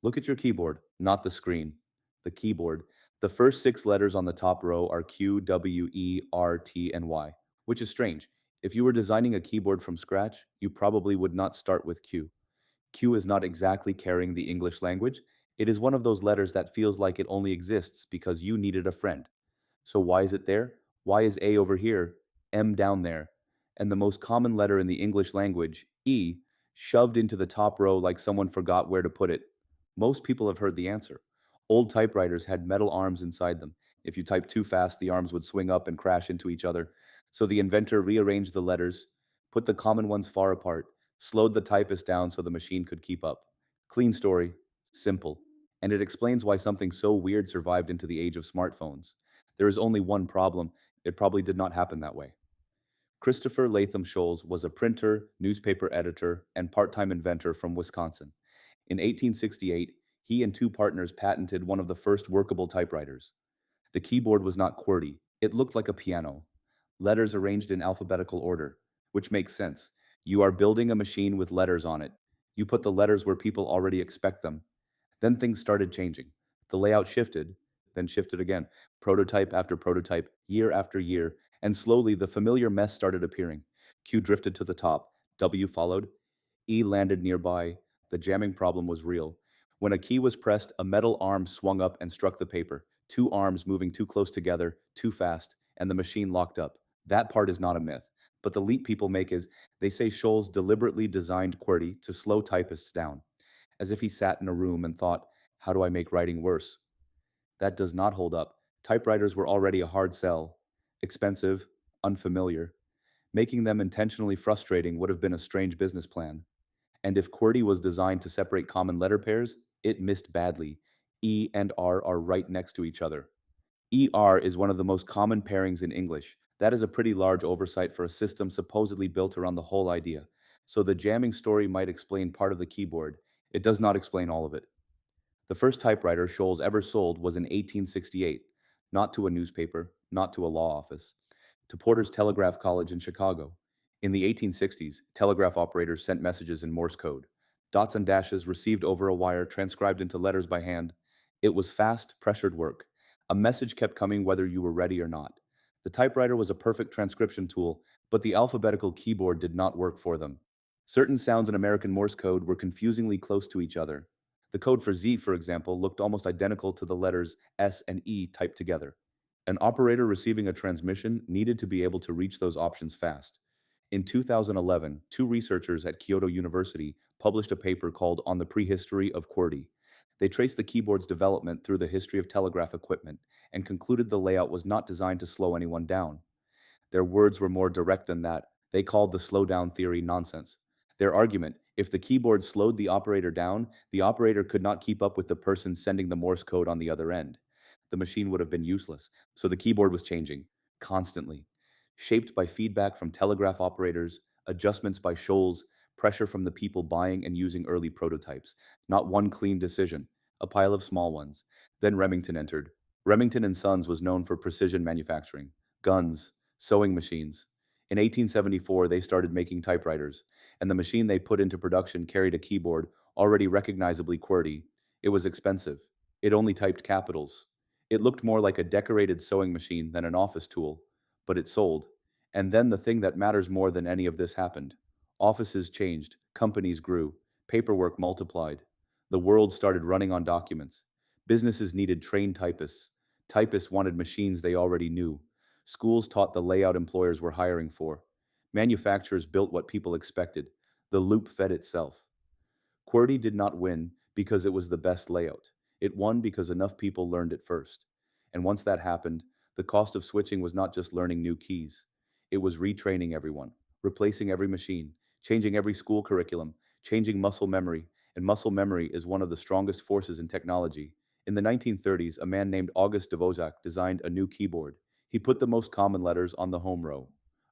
Look at your keyboard, not the screen. The keyboard. The first six letters on the top row are Q, W, E, R, T, and Y, which is strange. If you were designing a keyboard from scratch, you probably would not start with Q. Q is not exactly carrying the English language. It is one of those letters that feels like it only exists because you needed a friend. So why is it there? Why is A over here, M down there, and the most common letter in the English language, E, shoved into the top row like someone forgot where to put it? Most people have heard the answer. Old typewriters had metal arms inside them. If you typed too fast, the arms would swing up and crash into each other. So the inventor rearranged the letters, put the common ones far apart, slowed the typist down so the machine could keep up. Clean story, simple. And it explains why something so weird survived into the age of smartphones. There is only one problem: it probably did not happen that way. Christopher Latham Scholes was a printer, newspaper editor, and part time inventor from Wisconsin. In 1868, he and two partners patented one of the first workable typewriters. The keyboard was not QWERTY, it looked like a piano. Letters arranged in alphabetical order, which makes sense. You are building a machine with letters on it. You put the letters where people already expect them. Then things started changing. The layout shifted, then shifted again, prototype after prototype, year after year, and slowly the familiar mess started appearing. Q drifted to the top, W followed, E landed nearby. The jamming problem was real. When a key was pressed, a metal arm swung up and struck the paper. Two arms moving too close together, too fast, and the machine locked up. That part is not a myth. But the leap people make is they say Scholes deliberately designed QWERTY to slow typists down, as if he sat in a room and thought, how do I make writing worse? That does not hold up. Typewriters were already a hard sell, expensive, unfamiliar. Making them intentionally frustrating would have been a strange business plan. And if QWERTY was designed to separate common letter pairs, it missed badly. E and R are right next to each other. ER is one of the most common pairings in English. That is a pretty large oversight for a system supposedly built around the whole idea. So the jamming story might explain part of the keyboard. It does not explain all of it. The first typewriter Scholes ever sold was in 1868, not to a newspaper, not to a law office, to Porter's Telegraph College in Chicago. In the 1860s, telegraph operators sent messages in Morse code. Dots and dashes received over a wire, transcribed into letters by hand. It was fast, pressured work. A message kept coming whether you were ready or not. The typewriter was a perfect transcription tool, but the alphabetical keyboard did not work for them. Certain sounds in American Morse code were confusingly close to each other. The code for Z, for example, looked almost identical to the letters S and E typed together. An operator receiving a transmission needed to be able to reach those options fast. In 2011, two researchers at Kyoto University published a paper called On the Prehistory of QWERTY. They traced the keyboard's development through the history of telegraph equipment and concluded the layout was not designed to slow anyone down. Their words were more direct than that. They called the slowdown theory nonsense. Their argument: if the keyboard slowed the operator down, the operator could not keep up with the person sending the Morse code on the other end. The machine would have been useless. So the keyboard was changing, constantly, shaped by feedback from telegraph operators, adjustments by Scholes, pressure from the people buying and using early prototypes. Not one clean decision, a pile of small ones. Then Remington entered. Remington and Sons was known for precision manufacturing, guns, sewing machines. In 1874, they started making typewriters, and the machine they put into production carried a keyboard already recognizably QWERTY. It was expensive. It only typed capitals. It looked more like a decorated sewing machine than an office tool, but it sold. And then the thing that matters more than any of this happened. Offices changed, companies grew, paperwork multiplied. The world started running on documents. Businesses needed trained typists. Typists wanted machines they already knew. Schools taught the layout employers were hiring for. Manufacturers built what people expected. The loop fed itself. QWERTY did not win because it was the best layout. It won because enough people learned it first. And once that happened, the cost of switching was not just learning new keys. It was retraining everyone, replacing every machine, changing every school curriculum, changing muscle memory, and muscle memory is one of the strongest forces in technology. In the 1930s, a man named August Dvořák designed a new keyboard. He put the most common letters on the home row,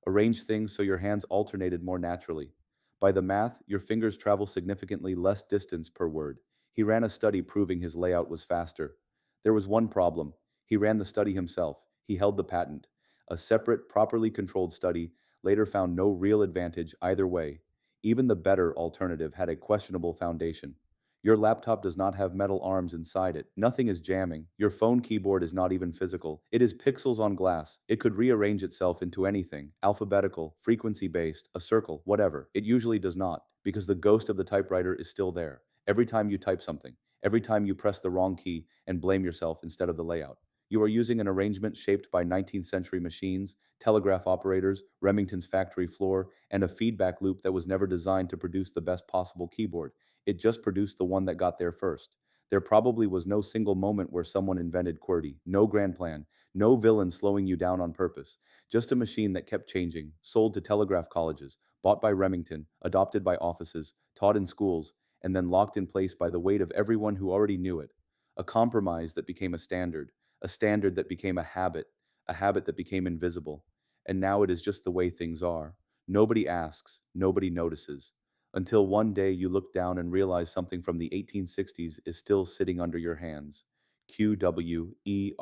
arranged things so your hands alternated more naturally. By the math, your fingers travel significantly less distance per word. He ran a study proving his layout was faster. There was one problem. He ran the study himself. He held the patent. A separate, properly controlled study later found no real advantage either way. Even the better alternative had a questionable foundation. Your laptop does not have metal arms inside it. Nothing is jamming. Your phone keyboard is not even physical. It is pixels on glass. It could rearrange itself into anything, alphabetical, frequency-based, a circle, whatever. It usually does not, because the ghost of the typewriter is still there. Every time you type something, every time you press the wrong key and blame yourself instead of the layout. You are using an arrangement shaped by 19th century machines, telegraph operators, Remington's factory floor, and a feedback loop that was never designed to produce the best possible keyboard. It just produced the one that got there first. There probably was no single moment where someone invented QWERTY, no grand plan, no villain slowing you down on purpose, just a machine that kept changing, sold to telegraph colleges, bought by Remington, adopted by offices, taught in schools, and then locked in place by the weight of everyone who already knew it. A compromise that became a standard that became a habit that became invisible. And now it is just the way things are. Nobody asks, nobody notices. Until one day you look down and realize something from the 1860s is still sitting under your hands. QWERTY.